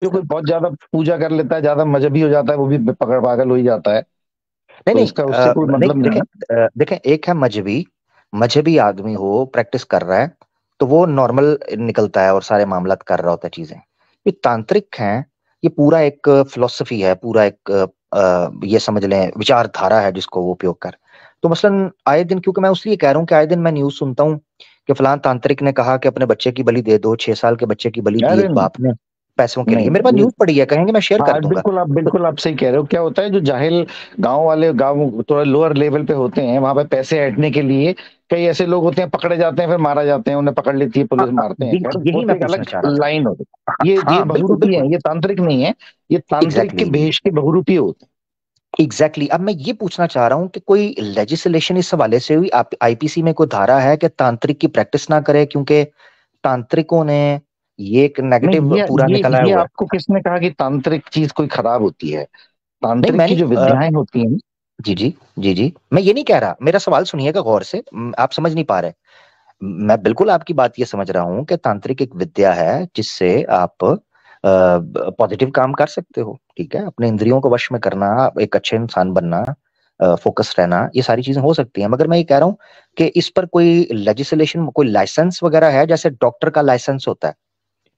जो कोई बहुत ज्यादा पूजा कर लेता है, ज्यादा मजहबी हो जाता है, वो भी पकड़ पागल हो ही जाता है। नहीं तो नहीं इसका उससे कोई नहीं, मतलब नहीं देखें है। देखें, एक है मजहबी, मजहबी आदमी हो प्रैक्टिस कर रहा है तो वो नॉर्मल निकलता है और सारे मामला कर रहा होता है चीजें। ये तांत्रिक हैं, ये पूरा एक फिलोसफी है, पूरा एक ये समझ लें विचारधारा है जिसको वो उपयोग कर। तो मसलन आए दिन, क्योंकि मैं उसलिए कह रहा हूँ कि आए दिन मैं न्यूज सुनता हूँ कि फलां तांत्रिक ने कहा कि अपने बच्चे की बलि दे दो, 6 साल के बच्चे की बलि दी अरे एक बाप ने पैसों के लिए। नहीं मेरे पास ये, न्यूज पड़ी है, कहेंगे मैं शेयर कर हाँ दूंगा। बिल्कुल, आप तो बिल्कुल आप सही कह रहे हो। क्या होता है, जो जाहिल गांव वाले, गांव थोड़ा लोअर लेवल पे होते हैं, वहां पे पैसे ऐंठने के लिए कई ऐसे लोग होते हैं, पकड़े जाते हैं, फिर मारा जाते हैं, उन्हें पकड़ लेती है हाँ, पुलिस, मारते हैं। खैर यही वो तो मैं एक पूछना अलग चाह रहा था। लाइन होती है। हाँ ये हाँ, बिल्कुल बहुरूपी बिल्कुल। है, ये तांत्रिक नहीं है। ये तांत्रिक के एग्जैक्टली भेष के बहुरूपी होते एग्जैक्टली अब मैं ये पूछना चाह रहा हूँ कि कोई लेजिस्लेशन इस हवाले से हुई, आप आईपीसी में कोई धारा है कि तांत्रिक की प्रैक्टिस ना करे, क्योंकि तांत्रिकों ने ये एक हैं। नहीं, नेगेटिव पूरा निकला ये हुआ है। आपको किसने कहा कि तांत्रिक चीज कोई खराब होती है? नहीं तांत्रिक मैं की नहीं जो विद्याएं होती हैं। जी जी जी जी, मैं ये नहीं कह रहा, मेरा सवाल सुनिएगा गौर से, आप समझ नहीं पा रहे। मैं बिल्कुल आपकी बात ये समझ रहा हूँ कि तांत्रिक एक विद्या है जिससे आप पॉजिटिव काम कर सकते हो, ठीक है, अपने इंद्रियों को वश में करना, एक अच्छे इंसान बनना, फोकस रहना, ये सारी चीजें हो सकती हैं। मगर मैं ये कह रहा हूँ कि इस पर कोई लेजिस्लेशन, कोई लाइसेंस वगैरह है, जैसे डॉक्टर का लाइसेंस होता है,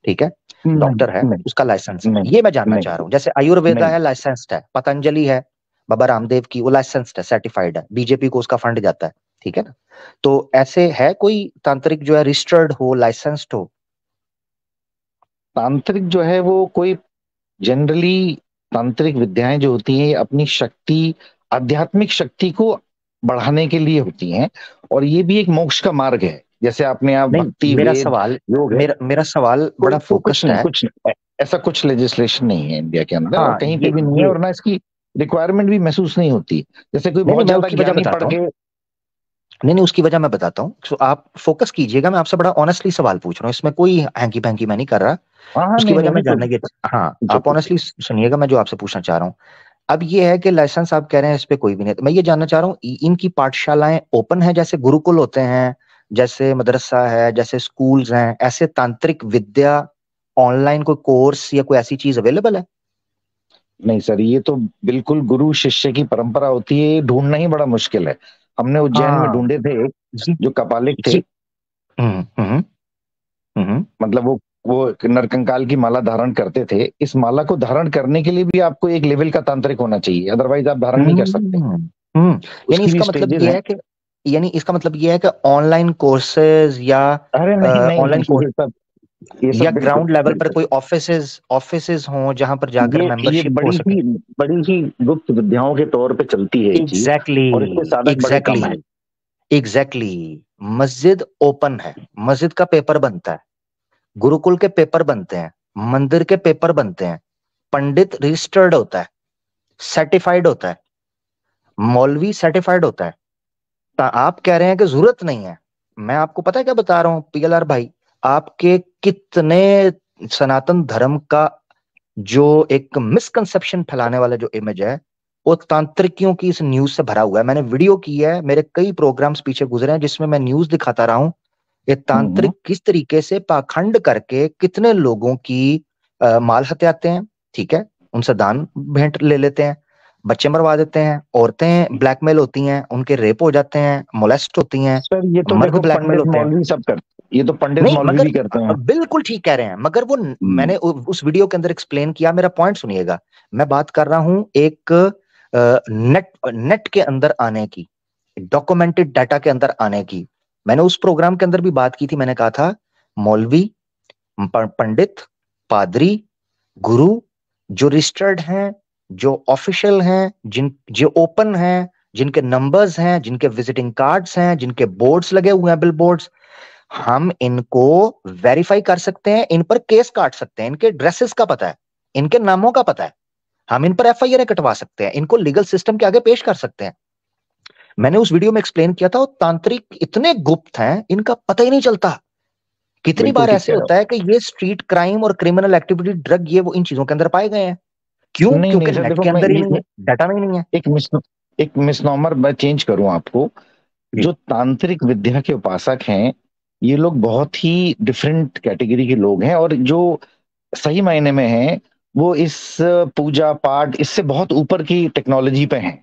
ठीक है, नहीं डॉक्टर है नहीं उसका लाइसेंस है, नहीं ये मैं जानना चाह नहीं रहा हूँ। जैसे आयुर्वेदा नहीं। है, लाइसेंस्ड है, पतंजलि है, बाबा रामदेव की, वो लाइसेंस्ड है, सर्टिफाइड है, बीजेपी को उसका फंड जाता है, ठीक है ना। तो ऐसे है कोई तांत्रिक जो है रजिस्टर्ड हो, लाइसेंस्ड हो? तांत्रिक जो है वो कोई, जनरली तांत्रिक विद्याएं जो होती हैं, ये अपनी शक्ति, आध्यात्मिक शक्ति को बढ़ाने के लिए होती हैं। और ये भी एक मोक्ष का मार्ग है। जैसे आपने, आप नहीं, भक्ति, मेरा वेद, सवाल योग है। मेरा सवाल कोई बड़ा को कुछ फोकस्ड नहीं, है। कुछ नहीं, ऐसा कुछ लेजिस्लेशन नहीं है इंडिया के अंदर, और हाँ, कहीं पे भी नहीं है, ये और ना इसकी रिक्वायरमेंट भी महसूस नहीं होती। जैसे कोई नहीं नहीं, बहुत मैं ज्यादा उसकी वजह ज्ञानी बताता पढ़ हूँ। के। नहीं नहीं, उसकी वजह मैं बताता हूँ, तो आप फोकस कीजिएगा, मैं आपसे बड़ा ऑनेस्टली सवाल पूछ रहा हूँ, इसमें कोई हैंकी पैंकी मैं नहीं कर रहा। हाँ हाँ, उसकी नहीं नहीं, वजह मैं बिल्कुल जानना की, हाँ आप बिल्कुल। ऑनेस्टली सुनिएगा मैं जो आपसे पूछना चाह रहा हूँ। अब ये है कि लाइसेंस आप कह रहे हैं इस पे कोई भी नहीं, तो मैं ये जानना चाह रहा हूँ, इनकी पाठशालाएं ओपन है, जैसे गुरुकुल होते हैं, जैसे मदरसा है, जैसे स्कूल्स हैं, ऐसे तांत्रिक विद्या ऑनलाइन कोई कोर्स या कोई ऐसी चीज अवेलेबल है? नहीं सर, ये तो बिल्कुल गुरु शिष्य की परंपरा होती है, ये ढूंढना ही बड़ा मुश्किल है। हमने उज्जैन में हाँ, ढूंढे थे एक, ये जो कपालिक थे। ये हम्म हम्म हम्म मतलब वो एक नरकंकाल की माला धारण करते थे। इस माला को धारण करने के लिए भी आपको एक लेवल का तांत्रिक होना चाहिए, अदरवाइज आप धारण नहीं कर सकते। हम्म हम्म। यानी उसकी भी इसका मतलब स्टेजेस ये हैं। है कि, यानी इसका मतलब ये है कि ऑनलाइन कोर्सेज या अरे नहीं नहीं ऑनलाइन नहीं, कोर्स ये या सब बिल्कुल ग्राउंड लेवल पर बिल्कुल। कोई ऑफिसेज ऑफिसेज हों जहां पर जाकर ये मेंबरशिप हो सके? बड़ी ही गुप्त विद्याओं के तौर पे चलती है ये चीज। एग्जैक्टली और इसके साधक बड़े एग्जैक्टली कम हैं। एग्जैक्टली मस्जिद ओपन है, मस्जिद का पेपर बनता है, गुरुकुल के पेपर बनते हैं, मंदिर के पेपर बनते हैं, पंडित रजिस्टर्ड होता है, सर्टिफाइड होता है, मौलवी सर्टिफाइड होता है। आप कह रहे हैं कि जरूरत नहीं है। मैं आपको पता है क्या बता रहा हूं पीएलआर भाई, आपके कितने सनातन धर्म का जो एक मिसकंसेप्शन फैलाने वाला जो इमेज है, वो तांत्रिकियों की इस न्यूज से भरा हुआ है। मैंने वीडियो की है, मेरे कई प्रोग्राम्स पीछे गुजरे हैं जिसमें मैं न्यूज दिखाता रहा हूं, ये हम्म। तांत्रिक किस तरीके से पाखंड करके कितने लोगों की माल हत्याते हैं, ठीक है, उनसे दान भेंट ले लेते हैं, बच्चे मरवा देते हैं, औरतें ब्लैकमेल होती हैं, उनके रेप हो जाते हैं, मोलेस्ट होती हैं, सर ये तो मर्द देखो ब्लैकमेल पंडित होते हैं। मौलवी सब करते, ये तो पंडित नहीं मौलवी मगर भी करते हैं। बिल्कुल ठीक कह रहे हैं, मगर वो हम्म। मैंने उस वीडियो के अंदर एक्सप्लेन किया, मेरा पॉइंट सुनिएगा। मैं बात कर रहा हूं एक नेट नेट के अंदर आने की, डॉक्यूमेंटेड डाटा के अंदर आने की। मैंने उस प्रोग्राम के अंदर भी बात की थी, मैंने कहा था मौलवी, पंडित, पादरी, गुरु जो रजिस्टर्ड हैं, जो ऑफिशियल हैं, जिन जो ओपन हैं, जिनके नंबर्स हैं, जिनके विजिटिंग कार्ड्स हैं, जिनके बोर्ड्स लगे हुए हैं, बिल बोर्ड्स, हम इनको वेरीफाई कर सकते हैं, इन पर केस काट सकते हैं, इनके ड्रेसेस का पता है, इनके नामों का पता है, हम इन पर एफआईआर कटवा सकते हैं, इनको लीगल सिस्टम के आगे पेश कर सकते हैं। मैंने उस वीडियो में एक्सप्लेन किया था, वो तांत्रिक इतने गुप्त हैं, इनका पता ही नहीं चलता। कितनी बिल्कुल बार ठीक ऐसे कह रहे होता है कि ये स्ट्रीट क्राइम और क्रिमिनल एक्टिविटी, ड्रग, ये वो इन चीजों के अंदर पाए गए हैं। हो। क्यों? नहीं क्योंकि नहीं सर, नेट देखो के मैं अंदर ही नहीं है, डाटा में ही नहीं है। एक मिस एक मिसनॉमर मैं चेंज करूं आपको। जी जो तांत्रिक विद्या के उपासक हैं, ये लोग बहुत ही डिफरेंट कैटेगरी के लोग हैं। और जो सही मायने में है, वो इस पूजा पाठ इससे बहुत ऊपर की टेक्नोलॉजी पे हैं।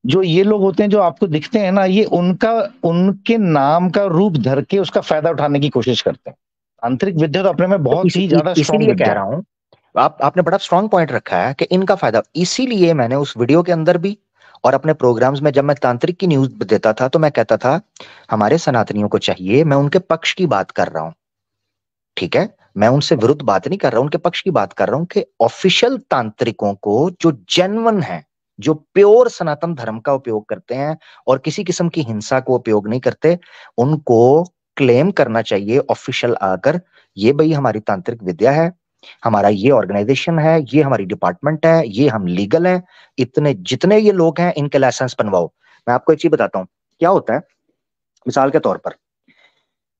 जो ये लोग होते हैं जो आपको दिखते हैं ना, ये उनका उनके नाम का रूप धर के उसका फायदा उठाने की कोशिश करते हैं। तांत्रिक विद्या तो अपने में तो बहुत ही ज्यादा स्ट्रांग इसीलिए कह विद्या रहा है। हूं, आपने बड़ा स्ट्रांग पॉइंट रखा है कि इनका फायदा, इसीलिए मैंने उस वीडियो के अंदर भी और अपने प्रोग्राम्स में जब मैं तांत्रिक की न्यूज देता था तो मैं कहता था हमारे सनातनियों को चाहिए, मैं उनके पक्ष की बात कर रहा हूं, ठीक है, मैं उनसे विरुद्ध बात नहीं कर रहा हूं, उनके पक्ष की बात कर रहा हूं कि ऑफिशियल तांत्रिकों को जो जेन्युइन है, जो प्योर सनातन धर्म का उपयोग करते हैं और किसी किस्म की हिंसा को उपयोग नहीं करते, उनको क्लेम करना चाहिए ऑफिशियल आकर, ये भाई हमारी तांत्रिक विद्या है, हमारा ये ऑर्गेनाइजेशन है, ये हमारी डिपार्टमेंट है, ये हम लीगल हैं, इतने जितने ये लोग हैं इनके लाइसेंस बनवाओ। मैं आपको एक चीज बताता हूं क्या होता है, मिसाल के तौर पर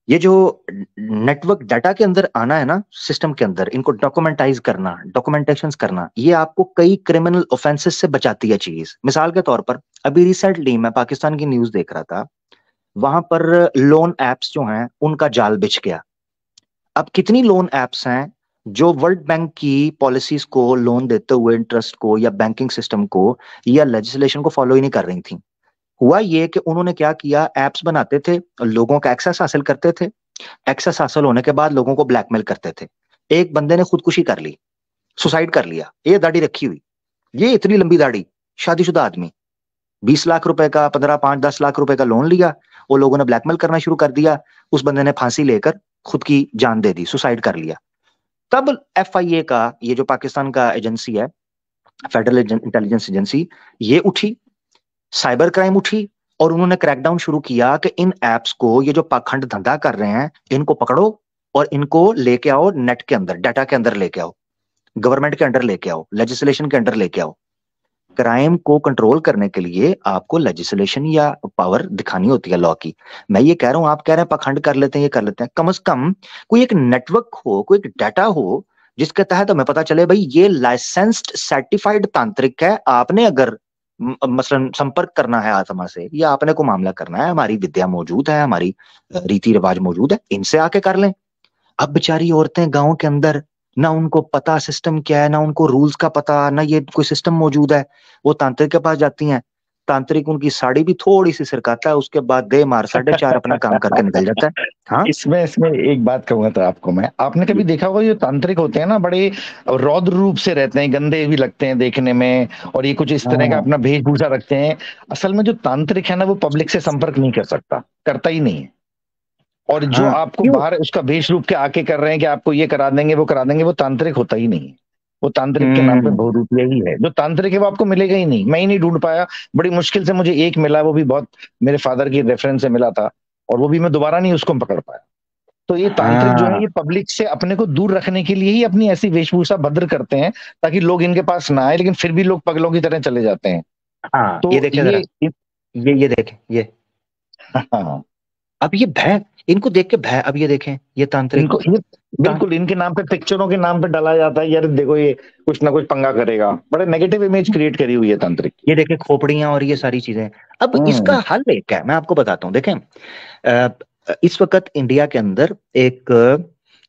ये जो नेटवर्क डाटा के अंदर आना है ना, सिस्टम के अंदर इनको डॉक्यूमेंटाइज करना, डॉक्यूमेंटेशन करना, ये आपको कई क्रिमिनल ऑफेंसेस से बचाती है चीज। मिसाल के तौर पर अभी रिसेंटली मैं पाकिस्तान की न्यूज देख रहा था, वहां पर लोन एप्स जो हैं उनका जाल बिछ गया। अब कितनी लोन एप्स हैं जो वर्ल्ड बैंक की पॉलिसीज को लोन देते हुए इंटरेस्ट को या बैंकिंग सिस्टम को या लेजिस्लेशन को फॉलो ही नहीं कर रही थी। हुआ ये कि उन्होंने क्या किया, एप्स बनाते थे, लोगों का एक्सेस हासिल करते थे, एक्सेस हासिल होने के बाद लोगों को ब्लैकमेल करते थे। एक बंदे ने खुदकुशी कर ली, सुसाइड कर लिया, ये दाढ़ी रखी हुई, ये इतनी लंबी दाढ़ी, शादीशुदा आदमी, 20 लाख रुपए का, 15 5 10 लाख रुपए का लोन लिया, वो लोगों ने ब्लैकमेल करना शुरू कर दिया, उस बंदे ने फांसी लेकर खुद की जान दे दी, सुसाइड कर लिया। तब FIA का, ये जो पाकिस्तान का एजेंसी है, फेडरल इंटेलिजेंस एजेंसी, ये उठी, साइबर क्राइम उठी, और उन्होंने क्रैकडाउन शुरू किया कि इन एप्स को, ये जो पाखंड धंधा कर रहे हैं, इनको पकड़ो और इनको लेके आओ नेट के अंदर, डाटा के अंदर लेके आओ, गवर्नमेंट के अंडर लेके आओ, लेजिस्लेशन के अंडर लेके आओ। क्राइम को कंट्रोल करने के लिए आपको लेजिस्लेशन या पावर दिखानी होती है लॉ की। मैं ये कह रहा हूं, आप कह रहे हैं पखंड कर लेते हैं, ये कर लेते हैं, कम से कम कोई एक नेटवर्क हो, कोई एक डाटा हो जिसके तहत हमें पता चले भाई ये लाइसेंस्ड सर्टिफाइड तांत्रिक है। आपने अगर मसलन संपर्क करना है आत्मा से या आपने को मामला करना है, हमारी विद्या मौजूद है, हमारी रीति रिवाज मौजूद है, इनसे आके कर लें। अब बेचारी औरतें गांव के अंदर, ना उनको पता सिस्टम क्या है, ना उनको रूल्स का पता, ना ये कोई सिस्टम मौजूद है, वो तांत्रिक के पास जाती हैं, तांत्रिक उनकी साड़ी भी थोड़ी सी सिरकाता है, उसके बाद दे मार 4:30 अपना काम करके निकल जाता है। हाँ, इसमें इसमें एक बात कहूंगा तो आपको मैं, आपने कभी देखा होगा जो तांत्रिक होते हैं ना, बड़े रौद्र रूप से रहते हैं, गंदे भी लगते हैं देखने में, और ये कुछ इस तरह का हाँ, अपना वेशभूषा रखते हैं। असल में जो तांत्रिक है ना, वो पब्लिक से संपर्क नहीं कर सकता, करता ही नहीं है। और जो हाँ, आपको क्यों? बाहर उसका वेश रूप के आके कर रहे हैं कि आपको ये करा देंगे वो करा देंगे, वो तांत्रिक होता ही नहीं है। वो तांत्रिक के नाम पे हम्म। बहुरूपिया ही है। जो तांत्रिक है वो आपको मिलेगा ही नहीं, मैं ही नहीं ढूंढ पाया, बड़ी मुश्किल से मुझे एक मिला, वो भी बहुत मेरे फादर की रेफरेंस से मिला था, और वो भी मैं दोबारा नहीं उसको पकड़ पाया। तो ये तांत्रिक जो है, हाँ, ये पब्लिक से अपने को दूर रखने के लिए ही अपनी ऐसी वेशभूषा भद्र करते हैं, ताकि लोग इनके पास ना आए, लेकिन फिर भी लोग पगलों की तरह चले जाते हैं। हाँ, ये तो देखे जरा, ये देखें ये, हाँ, अब ये भय, इनको देख के भय, अब ये देखें ये तांत्रिक, इनको ये बिल्कुल इनके नाम पे, पिक्चरों के नाम पे डाला जाता है, यार देखो ये कुछ ना कुछ पंगा करेगा, बड़े नेगेटिव इमेज क्रिएट करी हुई है तांत्रिक की। ये देखें खोपड़ियां और ये सारी चीजें। अब इसका हम्म। हल एक है, मैं आपको बताता हूँ, देखें, इस वक्त इंडिया के अंदर एक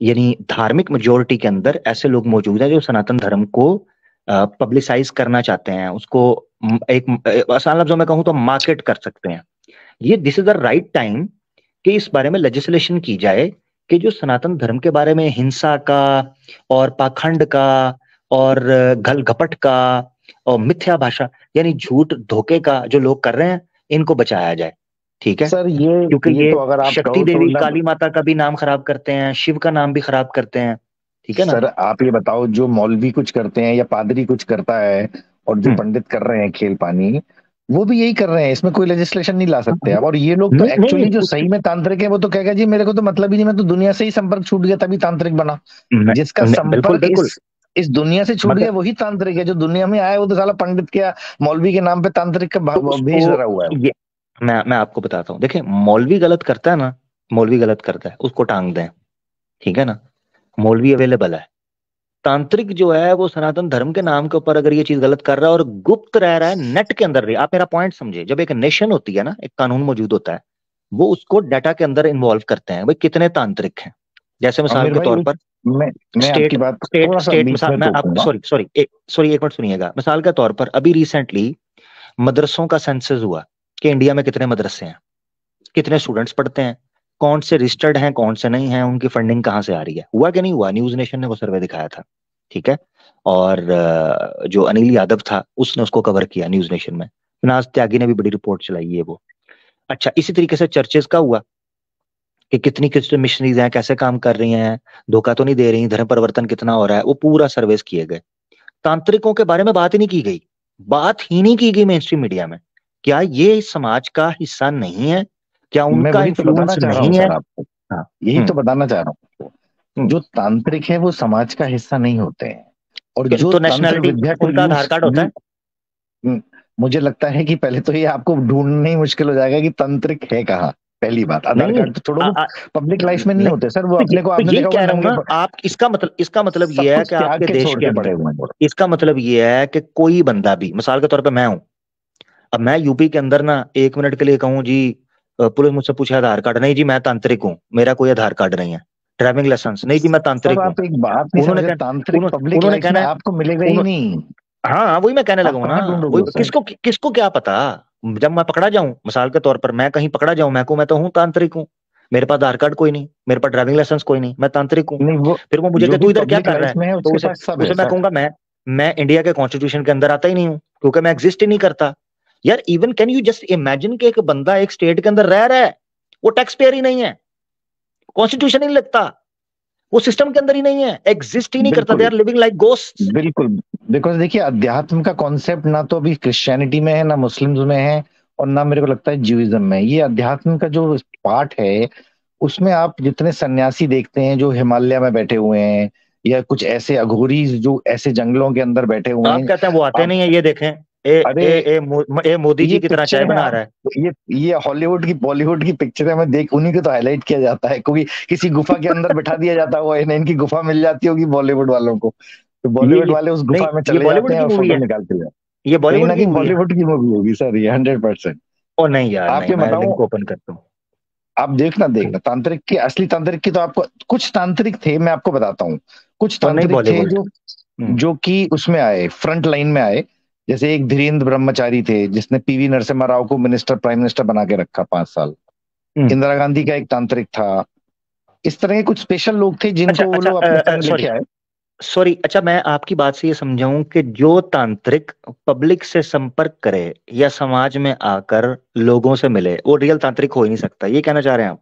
यानी धार्मिक मेजोरिटी के अंदर ऐसे लोग मौजूद हैं जो सनातन धर्म को पब्लिसाइज करना चाहते हैं, उसको एक आसान लफ्जों में कहूँ तो मार्केट कर सकते हैं। ये this is the right time कि इस बारे में लेजिस्लेशन की जाए कि जो सनातन धर्म के बारे में हिंसा का और पाखंड का और घल घपट का और मिथ्या भाषा यानी झूठ धोखे का जो लोग कर रहे हैं, इनको बचाया जाए, ठीक है, सर क्योंकि ये ये तो अगर आप शक्ति कहो तो देवी ना, काली माता का भी नाम खराब करते हैं, शिव का नाम भी खराब करते हैं, ठीक है ना। सर आप ये बताओ, जो मौलवी कुछ करते हैं या पादरी कुछ करता है, और जो हम्म। पंडित कर रहे हैं खेल पानी, वो भी यही कर रहे हैं, इसमें कोई लेजिस्लेशन नहीं ला सकते आप। और ये लोग तो नहीं नहीं एक्चुअली नहीं, जो सही में तांत्रिक है, वो तो कहेगा जी मेरे को तो मतलब ही नहीं, मैं तो दुनिया से ही संपर्क छूट गया तभी तांत्रिक बना। जिसका बिल्कुल संपर्क बिल्कुल, इस दुनिया से छूट गया मतलब वही तांत्रिक है। जो दुनिया में आया वो तो साला पंडित क्या मौलवी के नाम पे तांत्रिक का तो उसको भेष धरा हुआ है। ये मैं आपको बताता हूँ, देखिए मौलवी गलत करता है ना, मौलवी गलत करता है उसको टांग दें, ठीक है ना, मौलवी अवेलेबल है। तांत्रिक जो है वो सनातन धर्म के नाम के ऊपर अगर ये चीज गलत कर रहा है और गुप्त रह रहा है नेट के अंदर रही, आप मेरा पॉइंट समझे, जब एक नेशन होती है ना, एक कानून मौजूद होता है, वो उसको डाटा के अंदर इन्वॉल्व करते हैं, भाई कितने तांत्रिक हैं, जैसे मिसाल आमिर के भाई तौर पर। मैं स्टेट आपकी बात स्टेट थोड़ा सा स्टेट बीच मिसाल में मैं आप टोकूंगा। सॉरी एक मिनट सुनिएगा। मिसाल के तौर पर अभी रिसेंटली मदरसों का सेंसस हुआ कि इंडिया में कितने मदरसे हैं, कितने स्टूडेंट्स पढ़ते हैं, कौन से रजिस्टर्ड हैं कौन से नहीं हैं, उनकी फंडिंग कहाँ से आ रही है। हुआ कि नहीं हुआ? न्यूज नेशन ने वो सर्वे दिखाया था, ठीक है। और जो अनिल यादव था उसने उसको कवर किया न्यूज नेशन में। नाज त्यागी ने भी बड़ी रिपोर्ट चलाई है वो। अच्छा, इसी तरीके से चर्चेस का हुआ कि कितनी कितनी मिशनरीज हैं, कैसे काम कर रही हैं, धोखा तो नहीं दे रही, धर्म परिवर्तन कितना हो रहा है, वो पूरा सर्वेस किए गए। तांत्रिकों के बारे में बात ही नहीं की गई, बात ही नहीं की गई मेन स्ट्रीम मीडिया में। क्या ये समाज का हिस्सा नहीं है? क्या मैं उनका वही तो बताना इन्फ्लुएंस चाह रहा हूँ नहीं है? सर आपको, हाँ। यही हम्म। तो बताना चाह रहा हूँ आपको। हम्म। जो तांत्रिक है वो समाज का हिस्सा नहीं होते हैं, और जो तो तंत्र नेशनैलिटी विद्या को उनका आधार कार्ड होता है। मुझे लगता है कि पहले तो ये आपको ढूंढना ही मुश्किल हो जाएगा कि तांत्रिक है कहाँ। पहली बात, आधार नहीं, कार्ड तो छोड़ो, आ, वो आ, पब्लिक लाइफ में नहीं नहीं, होते सर, वो तो अपने को तो आपने यही देखा होगा कह रहा हूं नंगे ना। आप इसका मतलब सब ये है कुछ कि त्याग आपके के देश छोड़ के के पड़े अंदर, हुए हैं। इसका मतलब ये है कि कोई बंदा भी, मिसाल के तौर पे मैं हूं, अब मैं यूपी के अंदर ना 1 मिनट के लिए कहूँ जी, पुलिस मुझसे पूछे आधार कार्ड, नहीं जी मैं तांत्रिक हूँ, मेरा कोई आधार कार्ड नहीं है, ड्राइविंग लाइसेंस, नहीं जी मैं सर तांत्रिक हूँ। आप एक बात नहीं उन्होंने समझे, कहना तांत्रिक पब्लिक उन्होंने लाइफ में कहना है, आपको मिलेगा ही उन्हों, नहीं। हाँ वही मैं कहने लगा आप हूं ना। कहाँ ढूंढोगे वही उसे? किसको किसको क्या पता। जब मैं पकड़ा जाऊं, मिसाल के तौर पर मैं कहीं पकड़ा जाऊं, मैं तो हूँ तांत्रिक हूँ, मेरे पास आधार कार्ड कोई नहीं, मेरे पास ड्राइविंग लाइसेंस कोई नहीं, मैं तांत्रिक हूँ। नहीं, वो फिर वो मुझे जो कहे भी तू इधर क्या पब्लिक कर रहा लाइफ है, में है तो उसके उसे पास सब है उसे मैं सर। कहूंगा मैं इंडिया के कॉन्स्टिट्यूशन के अंदर आता ही नहीं हूँ, क्योंकि मैं एग्जिस्ट ही नहीं करता। यार even can you just imagine कि एक बंदा एक स्टेट के अंदर रह रहा है, वो टैक्स पेयर ही नहीं है, कॉन्स्टिट्यूशन ही नहीं लगता, वो सिस्टम के अंदर ही नहीं है, एग्जिस्ट ही नहीं करता, दे बिल्कुल आर लिविंग लाइक गोस्ट। बिल्कुल। बिकॉज देखिए, अध्यात्म का कॉन्सेप्ट ना तो अभी क्रिश्चियनिटी में है, ना मुस्लिम्स में है, और ना मेरे को लगता है ज्यूइज्म में। ये अध्यात्म का जो पार्ट है, उसमें आप जितने सन्यासी देखते हैं जो हिमालय में बैठे हुए हैं, या कुछ ऐसे अघोरी जो ऐसे जंगलों के अंदर बैठे हुए आप हैं। कहते हैं वो आते आप, नहीं है, ये देखें, अरे ए मोदी ये जी की तरह पिक्चर चाय है बना आप, रहा है। ये हॉलीवुड की बॉलीवुड की पिक्चर में देख, उन्हीं को तो हाईलाइट किया जाता है, क्योंकि किसी गुफा के अंदर बिठा दिया जाता है, वो इनकी गुफा मिल जाती होगी बॉलीवुड वालों को, तो बॉलीवुड ये वाले उस नहीं, गुफा में ये चले जाते बॉलीवुड हैं की और मूवी फोटो है, निकाल के जाते ये हैं। कहीं बॉलीवुड ना की कहीं मूवी है। बॉलीवुड की मूवी होगी सर, ये 100%। ओ नहीं यार, नहीं, आपके मैं बताऊं, लिंक ओपन करता हूँ। आप देखना देखना तांत्रिक के, असली तांत्रिक की तो आपको, कुछ तांत्रिक थे, मैं आपको बताता हूँ। कुछ और नहीं तांत्रिक थे बॉलीवुड। जो हम्म। जो कि उसमें आए, फ्रंट लाइन में आए। जैसे एक धीरेन्द्र ब्रह्मचारी थे, जिसने पीवी नरसिम्हा राव को मिनिस्टर, प्राइम मिनिस्टर बना के रखा 5 साल। हम्म। इंदिरा गांधी का एक तांत्रिक था। इस तरह के कुछ स्पेशल लोग थे अच्छा जिनको वो लोग अपने संग सॉरी लेके आए। सॉरी, अच्छा मैं आपकी बात से ये समझाऊं कि जो तांत्रिक पब्लिक से संपर्क करे या समाज में आकर लोगों से मिले, वो रियल तांत्रिक हो ही नहीं सकता, ये कहना चाह रहे हैं आप?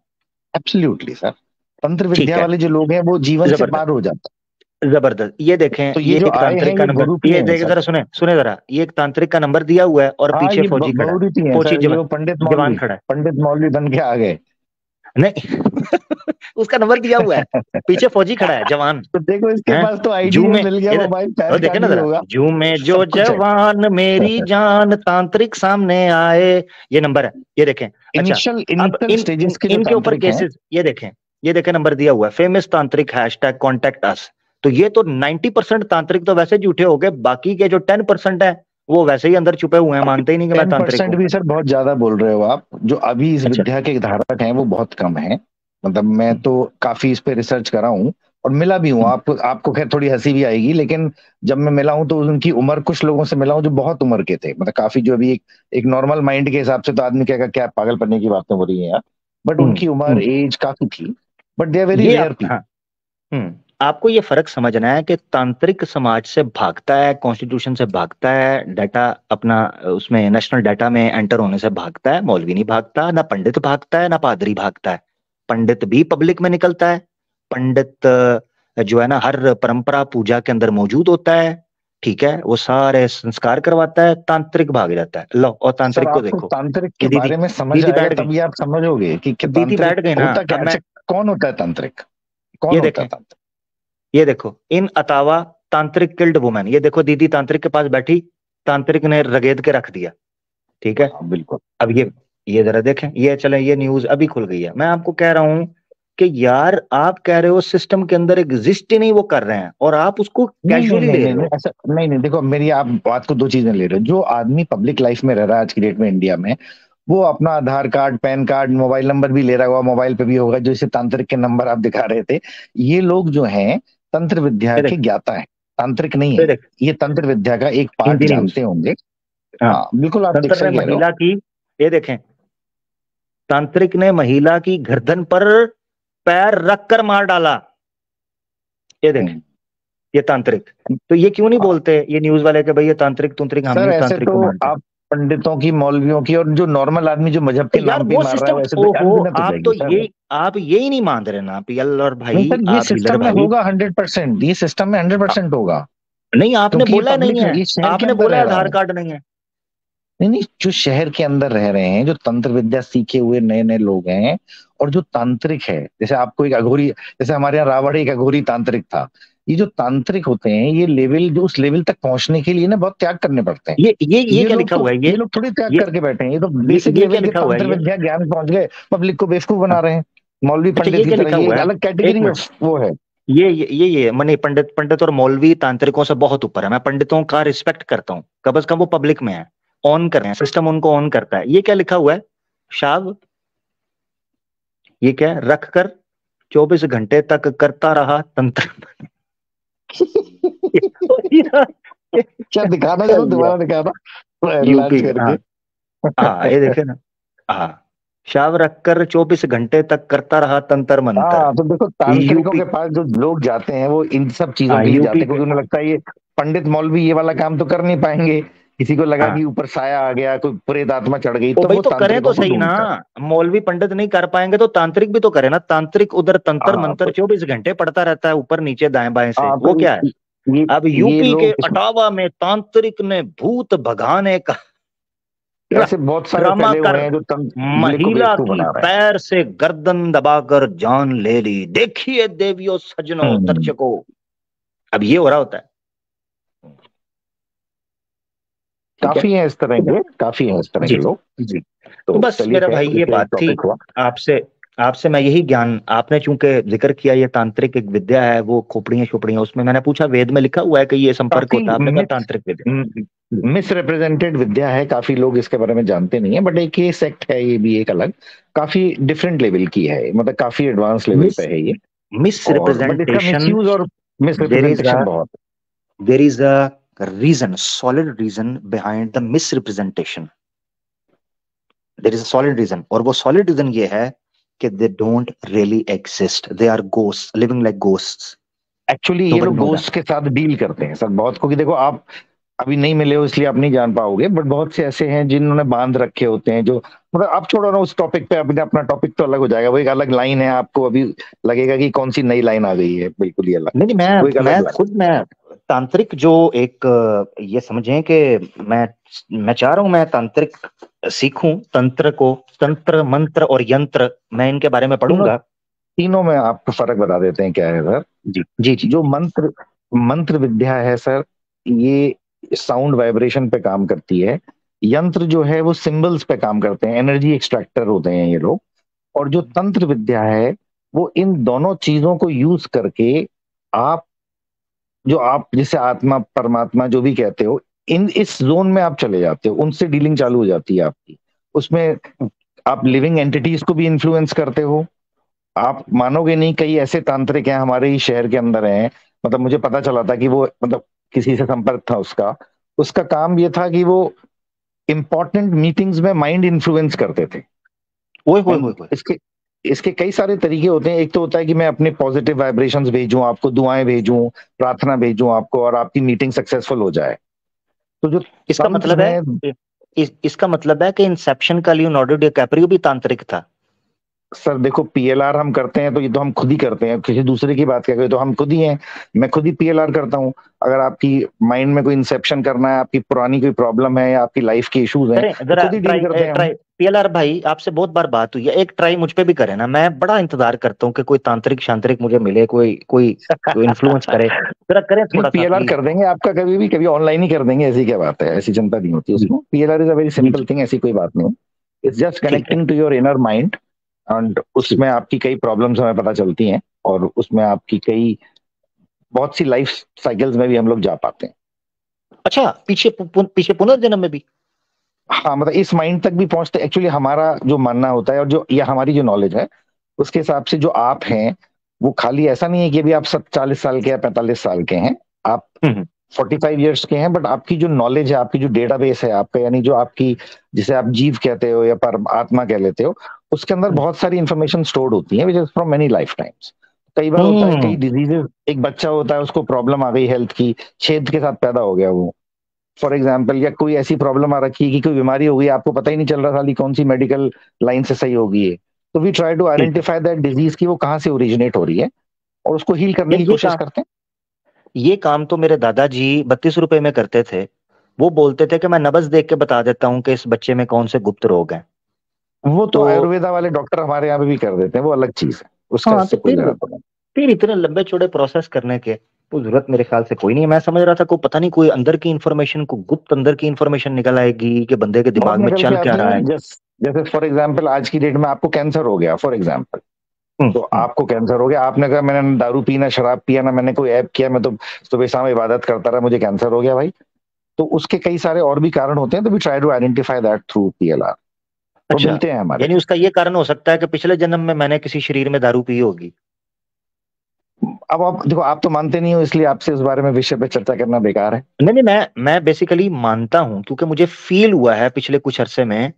Absolutely sir. तंत्र ठीक विद्या है, वाले जो लोग हैं वो जीवन से जबरदस्त, पार हो जाता जबरदस्त। ये है। देखें, तो ये ये जो एक आए हैं तांत्रिक का ये नंबर, गुरुपी ये हैं देख सर। जरा, सुने सुने जरा, ये एक तांत्रिक का नंबर दिया हुआ है और हाँ, पीछे ये फौजी खड़ा है, बहुरूपी हैं फौजी सर, ये जवान, वो जवान खड़ा है। पंडित मौलवी बन के आ गए। नहीं उसका नंबर दिया हुआ है, पीछे फौजी खड़ा है, जवान तो देखो, इसके है। पास तो जू आईडी में मिल गया, इधर, मोबाइल और पैन देखे कार्ड ना भी जरा, होगा, जू में जो सब कुछ है। जवान मेरी जान तांत्रिक सामने आए, ये नंबर है, ये देखें। अच्छा, इनिशियल अब इनिशियल स्टेजेस के जो इनके ऊपर तांत्रिक हैं। केसेस, ये देखें नंबर दिया हुआ है, फेमस तांत्रिक हैशटैग कॉन्टेक्ट अस। तो ये तो 90% तांत्रिक तो वैसे झूठे हो गए, बाकी के जो 10% है वो वैसे ही अंदर छुपे हुए हैं, मानते ही नहीं कि मैं टेन तांत्रिक परसेंट हूँ। भी सर बहुत ज्यादा बोल रहे हो आप। जो अभी इस अच्छा। विद्या के धारक हैं वो बहुत कम है। मतलब मैं तो काफी इस पे रिसर्च करा हूँ और मिला भी हूँ। आपको आपको खैर थोड़ी हंसी भी आएगी, लेकिन जब मैं मिला हूँ तो उनकी उम्र, कुछ लोगों से मिला हूँ जो बहुत उम्र के थे, मतलब काफी, जो अभी एक नॉर्मल माइंड के हिसाब से तो आदमी कहेगा क्या पागल पन्ने की बातें हो रही है यार, बट हम्म। उनकी उम्र हम्म। एज काफी थी। बट दे आर वेरी ये रेयर आप, पीपल। हाँ। आपको ये फर्क समझना है कि तांत्रिक समाज से भागता है, कॉन्स्टिट्यूशन से भागता है, डाटा अपना उसमें नेशनल डाटा में एंटर होने से भागता है। मौलवी नहीं भागता, ना पंडित भागता है, ना पादरी भागता है। पंडित भी पब्लिक में निकलता है। पंडित जो है ना, हर परंपरा पूजा के अंदर मौजूद होता है, ठीक है, वो सारे संस्कार करवाता है। तांत्रिक भाग जाता है, लो, और सर तांत्रिक को आपको देखो। तांत्रिक के ये दीदी, बारे में समझ दीदी आएगा बैठ गई, तभी आप समझोगे कि दीदी तांत्रिक बैठ गई ना। होता क्या। अब मैं, अच्छा, कौन होता है तांत्रिक, ये कौन होता है देखें, तांत्रिक? ये देखो, इन अतावा तांत्रिक किल्ड वुमेन, ये देखो दीदी तांत्रिक के पास बैठी, तांत्रिक ने रगेद के रख दिया, ठीक है। हाँ बिल्कुल। अब ये जरा देखें, ये चले, ये न्यूज अभी खुल गई है। मैं आपको कह रहा हूं कि यार आप कह रहे हो सिस्टम के अंदर एग्जिस्ट ही नहीं वो कर रहे हैं, और आप उसको नहीं नहीं कैजुअली नहीं ले नहीं रहे नहीं, हो। ऐसा नहीं नहीं, देखो मेरी, आप बात को दो चीजें ले रहे हो। जो आदमी पब्लिक लाइफ में रह रहा है आज की डेट में इंडिया में, वो अपना Aadhaar card, PAN card, mobile number भी ले रहा होगा, मोबाइल पे भी होगा, जो इसे तांत्रिक के नंबर आप दिखा रहे थे। ये लोग जो हैं तंत्र विद्या ये के देख, ज्ञाता है, तांत्रिक नहीं ये है। देख, ये तंत्र विद्या का एक पार्ट हिंदी न्यूज। जानते होंगे। हाँ, हाँ बिल्कुल, आप देख तंत्र ने सही कह रहे हो। महिला की, ये देखें, तांत्रिक ने महिला की गर्दन पर पैर रखकर मार डाला। ये देखें, हम्म। ये तांत्रिक। तो ये क्यों नहीं हाँ, बोलते ये न्यूज वाले कि भाई ये तांत्रिक तुंत्रिक, हम सर नहीं ऐसे तांत्रिक तो को मानते? आप पंडितों की, मौलवियों की, और जो नॉर्मल आदमी जो मजहब तो के यार नाम पे वो मार रहा है, सिस्टम, वैसे तो ओहो, अनगिनत हो जाएगी सर। आप ये ही नहीं मान रहे ना, पीएल और नहीं भाई, सर, ये आप हिलर सिस्टम में भाई। होगा 100%, ये सिस्टम में 100% होगा। नहीं, आपने क्योंकि ये बोला नहीं पब्लिक, है, ये शहर के आपने अंदर बोला रह रहा आधार है। कार्ड नहीं है। नहीं नहीं, जो शहर के अंदर रह रहे हैं, जो तंत्र विद्या सीखे हुए नए नए लोग हैं, और जो तांत्रिक है, जैसे आपको एक अघोरी, जैसे हमारे यहाँ रावण एक अघोरी तांत्रिक था। ये जो तांत्रिक होते हैं, ये लेवल, जो उस लेवल तक पहुंचने के लिए ना बहुत त्याग करने पड़ते हैं। ये क्या लिखा हुआ है? ये लोग थोड़ी त्याग ये करके बैठे हैं, ये तो बेसिक ये क्या लेवल के लिखा हुआ है तंत्र ये? विद्या ज्ञान पहुंच गए, पब्लिक को बेवकूफ हाँ, बना रहे हैं। मौलवी अच्छा, पंडित ये की क्या तरह, लिखा ये हुआ एक है? अलग एक कैटेगरी मिनट, ऑफ वो है। ये मने पंडित और मौलवी तांत्रिकों से बहुत ऊपर है। मैं पंडितों का रिस्पेक्ट करता हूँ, कम से कम वो पब्लिक में है, ऑन कर रहे हैं, सिस्टम उनको ऑन करता है। ये क्या लिखा हुआ है? शाव, ये क्या है? रख कर 24 घंटे तक करता रहा तंत्र। क्या दिखाना, जरूर दोबारा दिखाना, यूपी लांच का, हाँ। करके। हाँ, ये देखे ना। हाँ, शव रखकर 24 घंटे तक करता रहा तंत्र मंत्र। हाँ तो देखो, तांत्रिकों यूपी, के पास जो लोग जाते हैं वो इन सब चीजों हाँ के लिए जाते यूपी हैं, के, क्योंकि उन्हें लगता है ये पंडित मौलवी ये वाला काम तो कर नहीं पाएंगे। किसी को लगा हाँ। कि ऊपर साया आ गया, कोई प्रेत आत्मा चढ़ गई, ओ तो भाई, वो तो करें तो तांत्रिकों को सही ना। ढूंढता है। मौलवी पंडित नहीं कर पाएंगे तो तांत्रिक भी तो करे ना। तांत्रिक उधर तंत्र हाँ मंत्र तो 24 घंटे पढ़ता रहता है, ऊपर नीचे दाएं बाएं से, हाँ वो तो क्या है? ये अब ये यूपी के लोग अटावा में तांत्रिक ने भूत भगाने का ड्रा, ऐसे बहुत सारे ड्रामा फैले हुए कर हैं जो पब्लिक को महिला बेवकूफ की बना रहे हैं। पैर से गर्दन दबाकर जान ले ली। देखिए देवियों, सजनों, हम्म, दर्शकों, अब ये हो रहा होता है। ठीक है, काफी है इस तरह के, काफी है इस तरह जी के लोग। जी। तो तो बस चलिए मेरा खैर, भाई ये इस पे एक बात थी टॉपिक हुआ। आपसे। आपसे मैं यही ज्ञान, आपने चूंकि जिक्र किया ये तांत्रिक एक विद्या है, वो खोपड़ियां छोपड़ियां, उसमें मैंने पूछा वेद में लिखा हुआ है कि ये संपर्क काफी होता है? आपने कहा तांत्रिक विद्या। मिस रिप्रेजेंटेड विद्या है, काफी लोग इसके बारे में जानते नहीं है, बट एक ये सेक्ट है, ये भी एक अलग, काफी डिफरेंट लेवल की है, मतलब काफी एडवांस लेवल मिस पे है ये। मिस और बट इसका रिप्रेजेंटेशन, मिसयूज और miss there is a representation बहुत there is a reason, solid reason behind the misrepresentation. There is a solid reason, और वो सॉलिड रीजन ये है कि they don't really exist, they are ghost living like ghost. है। Actually ये nobody लोग know that. Ghost के साथ डील करते हैं सर बहुत, क्योंकि देखो आप अभी नहीं मिले हो इसलिए आप नहीं जान पाओगे, बट बहुत से ऐसे हैं जिन्होंने बांध रखे होते हैं, जो मतलब आप छोड़ो ना उस टॉपिक पे, अभी अपना टॉपिक तो अलग हो जाएगा, वो एक अलग लाइन है, आपको अभी लगेगा कि कौन सी नई लाइन आ गई है, बिल्कुल ही अलग। नहीं नहीं, वो एक अलग लाइन। मैं तांत्रिक जो एक, ये समझें कि मैं मैं चाह रहा हूं मैं तांत्रिक सीखूं, तंत्र को, तंत्र मंत्र और यंत्र, मैं इनके बारे में तीनों पढ़ूंगा। तीनों में आपको फर्क बता देते हैं क्या है सर। जी जी जी। जो मंत्र मंत्र विद्या है सर, ये साउंड वाइब्रेशन पे काम करती है। यंत्र जो है वो सिंबल्स पे काम करते हैं, एनर्जी एक्सट्रैक्टर होते हैं ये लोग। और जो तंत्र विद्या है, वो इन दोनों चीजों को यूज करके आप, जो आप जिसे आत्मा परमात्मा जो भी कहते हो, इन इस जोन में आप चले जाते हो, उनसे डीलिंग चालू हो जाती है आपकी। उसमें आप लिविंग एंटिटीज को भी इन्फ्लुएंस करते हो। आप मानोगे नहीं, कई ऐसे तांत्रिक हैं हमारे ही शहर के अंदर हैं, मतलब मुझे पता चला था कि वो, मतलब किसी से संपर्क था उसका, उसका काम ये था कि वो इंपॉर्टेंट मीटिंग्स में माइंड इन्फ्लुएंस करते थे। ओए होए होए एंड होए। इसके इसके कई सारे तरीके होते हैं। एक तो होता है कि मैं अपने पॉजिटिव वाइब्रेशंस भेजूं आपको, दुआएं भेजूं, प्रार्थना भेजूं आपको, और आपकी मीटिंग सक्सेसफुल हो जाए। तो जो इसका तंत्र मतलब है, में, इसका मतलब है कि इंसेप्शन का लियोनार्डो डिकैप्रियो भी तांत्रिक था? सर देखो पीएलआर हम करते हैं तो ये तो हम खुद ही करते हैं, किसी दूसरे की बात क्या करें, तो हम खुद ही हैं। मैं खुद ही पीएलआर करता हूँ। अगर आपकी माइंड में कोई इंसेप्शन करना है, आपकी पुरानी कोई प्रॉब्लम है या आपकी लाइफ के इश्यूज हैं, करें तो जरा खुद ही डील ट्राई, करते हैं हम। ट्राई पीएलआर भाई, आपसे बहुत बार बात हुई है, एक ट्राई मुझ पे भी करें ना। मैं बड़ा इंतजार करता हूँ कि कोई तांत्रिक शांत्रिक मुझे मिले, कोई कोई इन्फ्लुएंस करे, जरा करें नहीं, थोड़ा सा पीएलआर प्लीज। कर देंगे आपका, कभी भी कभी ऑनलाइन ही कर देंगे, ऐसी क्या बात है, ऐसी चिंता नहीं होती जी उसमें। पीएलआर इज अ वेरी जी सिंपल जी। थिंग, ऐसी कोई बात नहीं। इट्स जस्ट ठीक है। Connecting to your inner mind, and ठीक। उसमें आपकी कई प्रॉब्लम्स हमें पता चलती हैं, और उसमें आपकी कई, बहुत सी लाइफ साइकिल्स में भी हम लोग जा पाते हैं। अच्छा, पीछे पीछे पुनर्जन्म में भी? हाँ मतलब इस माइंड तक भी पहुंचते एक्चुअली हमारा जो मानना होता है और जो या हमारी जो नॉलेज है उसके हिसाब से जो आप हैं वो खाली ऐसा नहीं है कि अभी आप सब 40 साल के या 45 साल के हैं, आप 45 ईयर्स के हैं, बट आपकी जो नॉलेज है, आपकी जो डेटाबेस है आपका, यानी जो आपकी, जिसे आप जीव कहते हो या पर आत्मा कह लेते हो, उसके अंदर बहुत सारी इंफॉर्मेशन स्टोर्ड होती है which is from many life times. कई बार होता है, कई हम्म। डिजीजेस, एक बच्चा होता है उसको प्रॉब्लम आ गई हेल्थ की, छेद के साथ पैदा हो गया वो, फॉर एग्जाम्पल, या कोई ऐसी प्रॉब्लम आ रखी है कि कोई बीमारी हो गई, आपको पता ही नहीं चल रहा साली कौन सी मेडिकल लाइन से सही होगी है, तो वी ट्राई टू ठीक है। आइडेंटिफाई दैट डिजीज की वो कहाँ से ओरिजिनेट हो रही है और उसको हील करने यार की कोशिश करते ये काम तो मेरे दादाजी 32 रुपए में करते थे। वो बोलते थे कि मैं नब्ज देख के बता देता हूँ कि इस बच्चे में कौन से गुप्त रोग हैं। हैं। वो तो तो आयुर्वेदा वाले डॉक्टर हमारे यहाँ पे भी कर देते हैं, वो अलग चीज है, उसका हाँ, तो इससे कोई लेना देना फिर इतने लंबे चौड़े प्रोसेस करने के तो जरूरत मेरे ख्याल से कोई नहीं है। मैं समझ रहा था को पता नहीं कोई अंदर की इंफॉर्मेशन, को गुप्त अंदर की इंफॉर्मेशन निकल आएगी कि बंदे के नहीं। बहुत दिमाग में निकल के चल क्या आती रहा है, है। जैसे फॉर एग्जाम्पल आज की डेट में आपको कैंसर हो गया फॉर एग्जाम्पल, हम्म। तो हम्म। आपको कैंसर हो गया, आपने कहा मैंने दारू पी ना शराब पिया ना मैंने कोई ऐप किया, मैं तो सुबह शाम इबादत करता रहा, मुझे कैंसर हो गया भाई। तो उसके कई सारे और भी कारण होते हैं, तो we try to identify that through PLR, वो अच्छा, मिलते हैं हमारे। यानी उसका ये कारण हो सकता है कि पिछले जन्म में मैंने किसी शरीर में दारू पी होगी। अब आप देखो, आप तो मानते नहीं हो, इसलिए आपसे इस बारे में विषय पे चर्चा करना बेकार है। नहीं नहीं, मैं बेसिकली मानता हूं क्योंकि मुझे फील हुआ है पिछले कुछ अरसे में,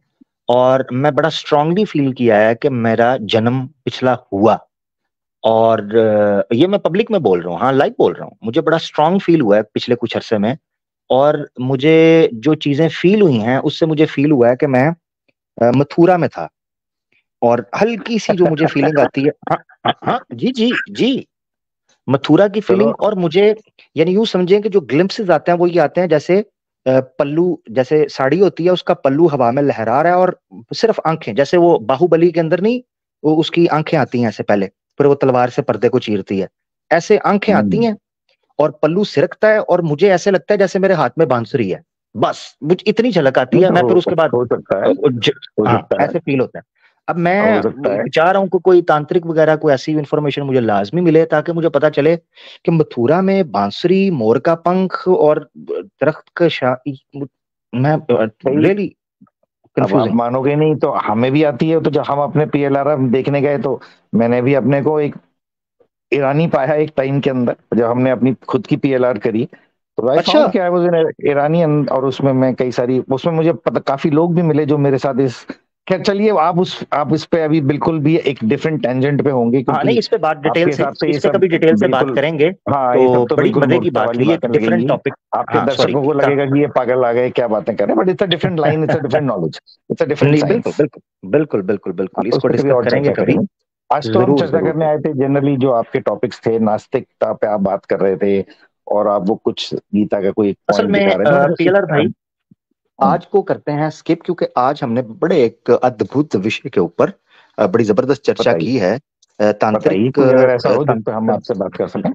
और मैं बड़ा स्ट्रांगली फील किया है कि मेरा जन्म पिछला हुआ। और ये मैं पब्लिक में बोल रहा हूँ, हाँ लाइव बोल रहा हूँ, मुझे बड़ा स्ट्रांग फील हुआ है पिछले कुछ अरसे में। और मुझे जो चीजें फील हुई हैं उससे मुझे फील हुआ है कि मैं मथुरा में था। और हल्की सी जो मुझे फीलिंग आती है, हाँ हाँ हाँ, जी जी जी, मथुरा की चलो। फीलिंग। और मुझे यानी यूं समझें कि जो ग्लिम्पसेस आते हैं वो ये आते हैं जैसे पल्लू, जैसे साड़ी होती है उसका पल्लू हवा में लहरा रहा है, और सिर्फ आंखें, जैसे वो बाहुबली के अंदर नहीं, वो उसकी आंखें आती हैं ऐसे पहले, फिर वो तलवार से पर्दे को चीरती है, ऐसे आंखें आती हम्म, हैं और पल्लू सिरकता है, और मुझे ऐसे लगता है जैसे मेरे हाथ में बांसुरी है। बस मुझे इतनी झलक आती नहीं है, तो मैं फिर उसके बाद हो सकता है, हो हाँ सकता है, ऐसे फील होता है। अब हो मैं सकता है। चाह रहा हूँ कि कोई तांत्रिक वगैरह कोई ऐसी इंफॉर्मेशन मुझे लाजमी मिले ताकि मुझे पता चले कि मथुरा में बांसुरी, मोर का पंख और दरख्त का मैं सही। रियली अब आप कंफ्यूजिंग। मानोगे नहीं, तो हमें भी आती है, तो जब हम अपने पीएलआर देखने गए तो मैंने भी अपने को एक ईरानी पाया एक टाइम के अंदर, जब हमने अपनी खुद की पीएलआर करी, तो आई अच्छा। फाउंड कि आई वाज एन ईरानी, और उसमें मैं कई सारी, उसमें मुझे पता काफी लोग भी मिले जो मेरे साथ इस, खैर चलिए, आप इस पे अभी बिल्कुल भी एक डिफरेंट टेंजेंट पे होंगे, हाँ नहीं, क्योंकि इस पे बात डिटेल आपके से, हिसाब से ये इस पे सब कभी डिटेल से बात बिल्कुल, करेंगे। हाँ ये सब तो तो बड़ी बिल्कुल मजे की मूर्खता बात वाली हुई, एक बातें डिफरेंट लगेंगी, टॉपिक। आपके हाँ सॉरी, दर्शकों को लगेगा कि ये पागल आ गए क्या बातें कर रहे हैं, but it's a different line, it's a different knowledge, it's a different नहीं बिल्कुल साइंस। बिल्कुल बिल्कुल बिल्कुल बिल्कुल, तो इसको उस पर कभी डिस्कस और करेंगे चर्चा कभी। करेंगे। आज तो हम जरूर चर्चा जरूर करने जरूर। आए थे जनरली, जो आपके टॉपिक्स थे नास्तिकता पे आप बात कर रहे थे, और आप वो कुछ गीता का कोई असल पॉइंट दिखा में रहे थे, मतलब पीएलआर भाई, हम्म, आज को करते हैं स्किप, क्योंकि आज हमने बड़े एक अद्भुत विषय के ऊपर बड़ी जबरदस्त चर्चा बताइए, की है। बताइए तांत्रिक कोई अगर ऐसा हो जिस पे हम आपसे बात कर सकें।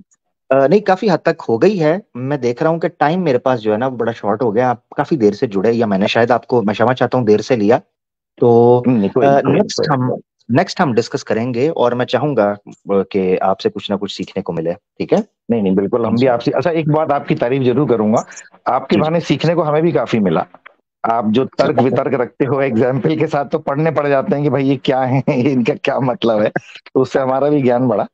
नहीं, काफी हद तक हो गई है। मैं देख रहा हूँ कि टाइम मेरे पास जो है ना वो बड़ा शॉर्ट हो गया। आप काफी देर से जुड़े, या मैंने शायद आपको, मैं क्षमा चाहता हूँ, देर से लिया। तो नहीं कोई नहीं, कोई नहीं, कोई नेक्स्ट हम डिस्कस करेंगे, और मैं चाहूंगा कि आपसे कुछ ना कुछ सीखने को मिले। ठीक है। नहीं, नहीं बिल्कुल, हम भी आपसे, इंशाल्लाह। अच्छा एक बात आपकी तारीफ जरूर करूंगा, आपके जी जी। बहाने सीखने को हमें भी काफी मिला। आप जो तर्क वितर्क रखते हो एग्जाम्पल के साथ, तो पढ़ने पड़ जाते हैं कि भाई ये क्या है, इनका क्या मतलब है, तो उससे हमारा भी ज्ञान बढ़ा।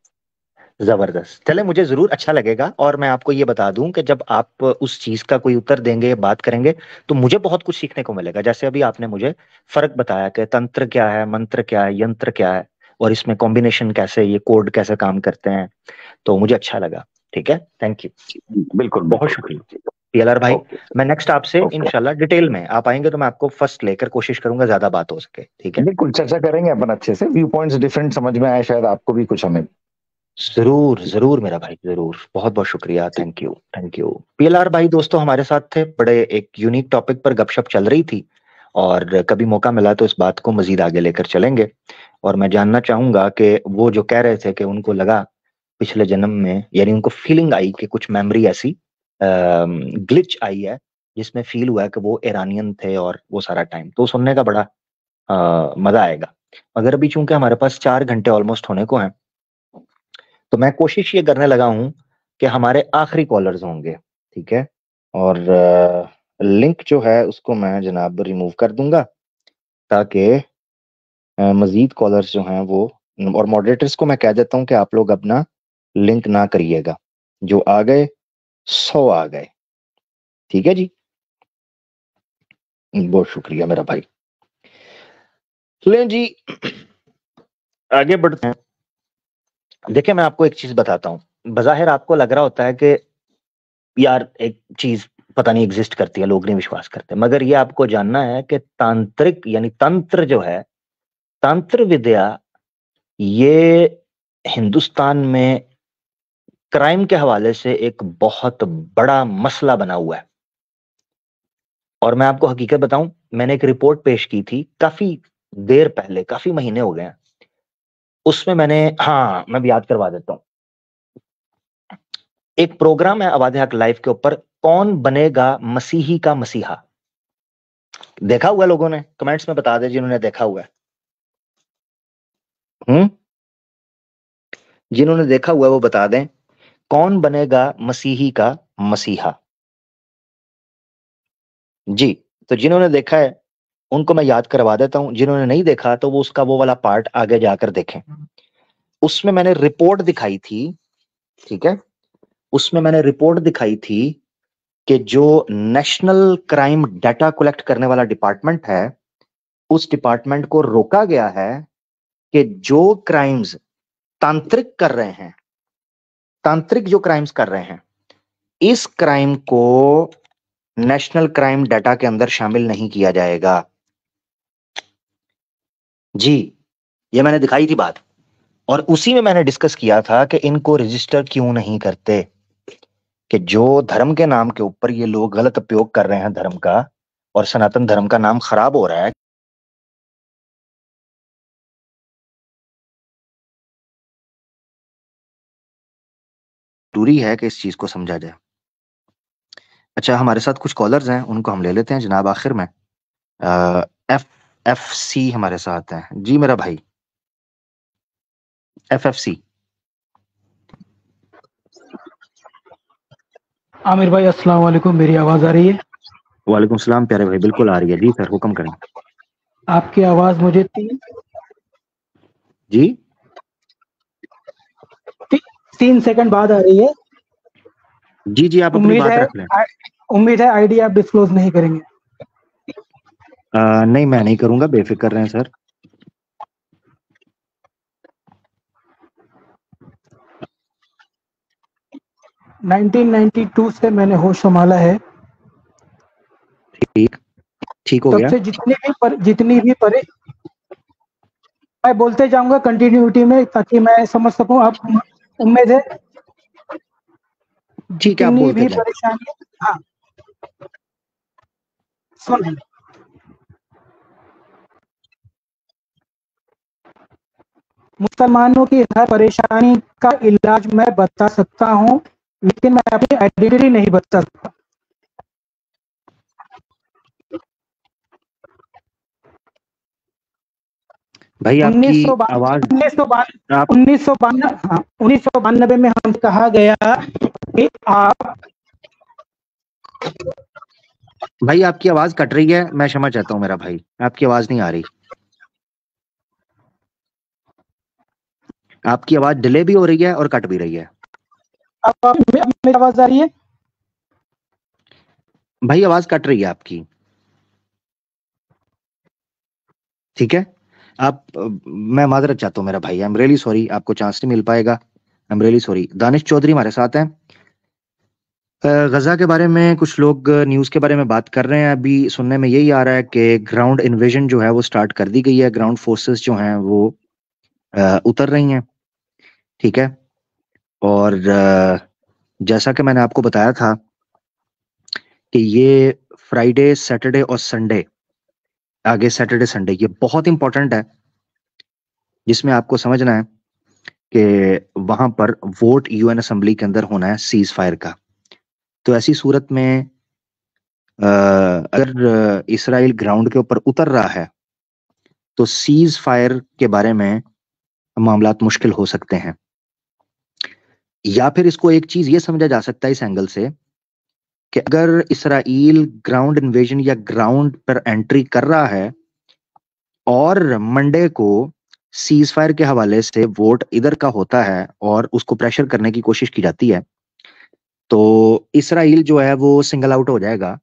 जबरदस्त, चले मुझे जरूर अच्छा लगेगा। और मैं आपको ये बता दूं कि जब आप उस चीज का कोई उत्तर देंगे, बात करेंगे, तो मुझे बहुत कुछ सीखने को मिलेगा। जैसे अभी आपने मुझे फर्क बताया कि तंत्र क्या है, मंत्र क्या है, यंत्र क्या है, और इसमें कॉम्बिनेशन कैसे, ये कोड कैसे काम करते हैं, तो मुझे अच्छा लगा। ठीक है, थैंक यू। बिल्कुल बहुत बिल्कुल शुक्रिया बिल्कुल। पीएलआर भाई। ओके। मैं नेक्स्ट आपसे ओके। इंशाल्लाह डिटेल में, आप आएंगे तो मैं आपको फर्स्ट लेकर कोशिश करूंगा ज्यादा बात हो सके। ठीक है। बिल्कुल चर्चा करेंगे अपन अच्छे से, व्यू पॉइंट्स डिफरेंट समझ में आए, शायद आपको भी कुछ हमें। जरूर जरूर मेरा भाई, जरूर, बहुत बहुत शुक्रिया, thank you thank you. PLR भाई दोस्तों हमारे साथ थे, बड़े एक यूनिक टॉपिक पर गपशप चल रही थी, और कभी मौका मिला तो इस बात को मजीद आगे लेकर चलेंगे। और मैं जानना चाहूंगा कि वो जो कह रहे थे कि उनको लगा पिछले जन्म में, यानी उनको फीलिंग आई कि कुछ मेमोरी ऐसी ग्लिच आई है जिसमें फील हुआ है कि वो ईरानियन थे, और वो सारा टाइम तो सुनने का बड़ा मजा आएगा। मगर अभी चूंकि हमारे पास 4 घंटे ऑलमोस्ट होने को हैं, तो मैं कोशिश ये करने लगा हूँ कि हमारे आखिरी कॉलर्स होंगे। ठीक है। और लिंक जो है उसको मैं जनाब रिमूव कर दूंगा ताकि मजीद कॉलर्स जो हैं वो, और मॉडरेटर्स को मैं कह देता हूं कि आप लोग अपना लिंक ना करिएगा, जो आ गए 100 आ गए। ठीक है जी, बहुत शुक्रिया मेरा भाई। लें जी आगे बढ़ते हैं। देखिए मैं आपको एक चीज बताता हूं, बज़ाहिर आपको लग रहा होता है कि यार एक चीज पता नहीं एग्जिस्ट करती है, लोग नहीं विश्वास करते, मगर ये आपको जानना है कि तांत्रिक यानी तंत्र जो है, तंत्र विद्या, ये हिंदुस्तान में क्राइम के हवाले से एक बहुत बड़ा मसला बना हुआ है। और मैं आपको हकीकत बताऊं, मैंने एक रिपोर्ट पेश की थी काफी देर पहले, काफी महीने हो गए हैं, उसमें मैंने, हाँ मैं भी याद करवा देता हूं, एक प्रोग्राम है आवाज़े हक लाइव के ऊपर, कौन बनेगा मसीही का मसीहा। देखा हुआ लोगों ने? कमेंट्स में बता दे जिन्होंने देखा हुआ है। जिन्होंने देखा हुआ है वो बता दें, कौन बनेगा मसीही का मसीहा। जी, तो जिन्होंने देखा है उनको मैं याद करवा देता हूं, जिन्होंने नहीं देखा तो वो उसका वो वाला पार्ट आगे जाकर देखें। उसमें मैंने रिपोर्ट दिखाई थी, ठीक है, उसमें मैंने रिपोर्ट दिखाई थी कि जो नेशनल क्राइम डाटा कलेक्ट करने वाला डिपार्टमेंट है, उस डिपार्टमेंट को रोका गया है कि जो क्राइम्स तांत्रिक कर रहे हैं, तांत्रिक जो क्राइम्स कर रहे हैं, इस क्राइम को नेशनल क्राइम डाटा के अंदर शामिल नहीं किया जाएगा। जी, ये मैंने दिखाई थी बात, और उसी में मैंने डिस्कस किया था कि इनको रजिस्टर क्यों नहीं करते, कि जो धर्म के नाम के ऊपर ये लोग गलत उपयोग कर रहे हैं धर्म का, और सनातन धर्म का नाम खराब हो रहा है। जरूरी है कि इस चीज को समझा जाए। अच्छा, हमारे साथ कुछ कॉलर्स हैं, उनको हम ले लेते हैं जनाब आखिर में। एफ एफ सी हमारे साथ हैं जी मेरा भाई, एफ सी। आमिर भाई अस्सलाम वालेकुम, मेरी आवाज आ रही है? वालेकुम सलाम प्यारे भाई, बिल्कुल आ रही है जी सर, हुक्म करें। आपकी आवाज मुझे 3 सेकंड बाद आ रही है। जी जी, आप अपनी बात रख लें। उम्मीद है आईडी आप डिस्क्लोज नहीं करेंगे। नहीं, मैं नहीं करूंगा, बेफिक्र रहें सर। नाइनटीन 92 से मैंने होश संभाला है। ठीक हो गया। तब से जितनी भी मैं बोलते जाऊंगा कंटिन्यूटी में ताकि मैं समझ सकूं। आप उम्मीद है ठीक है, आप जितनी बोलते भी जाएं। परेशानी, हाँ सुन, मुसलमानों की हर परेशानी का इलाज मैं बता सकता हूं, लेकिन मैं अपनी आइडेंटिटी नहीं बता सकता। भाई आपकी आवाज 1992 में हम कहा गया कि आप, भाई आपकी आवाज कट रही है, मैं क्षमा चाहता हूं मेरा भाई, आपकी आवाज नहीं आ रही। आपकी आवाज डिले भी हो रही है और कट भी रही है। अब मेरी आवाज आ रही है? भाई आवाज कट रही है आपकी। ठीक है, आप मैं माजरत चाहता हूं मेरा भाई, आई एम रियली सॉरी, आपको चांस नहीं मिल पाएगा, I am really sorry. Danish Chaudhary हमारे साथ हैं। गजा के बारे में कुछ लोग न्यूज के बारे में बात कर रहे हैं, अभी सुनने में यही आ रहा है कि ग्राउंड इन्वेजन जो है वो स्टार्ट कर दी गई है, ग्राउंड फोर्सेस जो हैं वो उतर रही हैं। ठीक है, और जैसा कि मैंने आपको बताया था कि ये फ्राइडे सैटरडे और संडे, आगे सैटरडे संडे, ये बहुत इंपॉर्टेंट है, जिसमें आपको समझना है कि वहां पर वोट यूएन असेंबली के अंदर होना है सीज फायर का। तो ऐसी सूरत में अगर इसराइल ग्राउंड के ऊपर उतर रहा है तो सीज फायर के बारे में मामलात मुश्किल हो सकते हैं। या फिर इसको एक चीज ये समझा जा सकता है इस एंगल से कि अगर इसराइल ग्राउंड इन्वेजन या ग्राउंड पर एंट्री कर रहा है और मंडे को सीज फायर के हवाले से वोट इधर का होता है और उसको प्रेशर करने की कोशिश की जाती है, तो इसराइल जो है वो सिंगल आउट हो जाएगा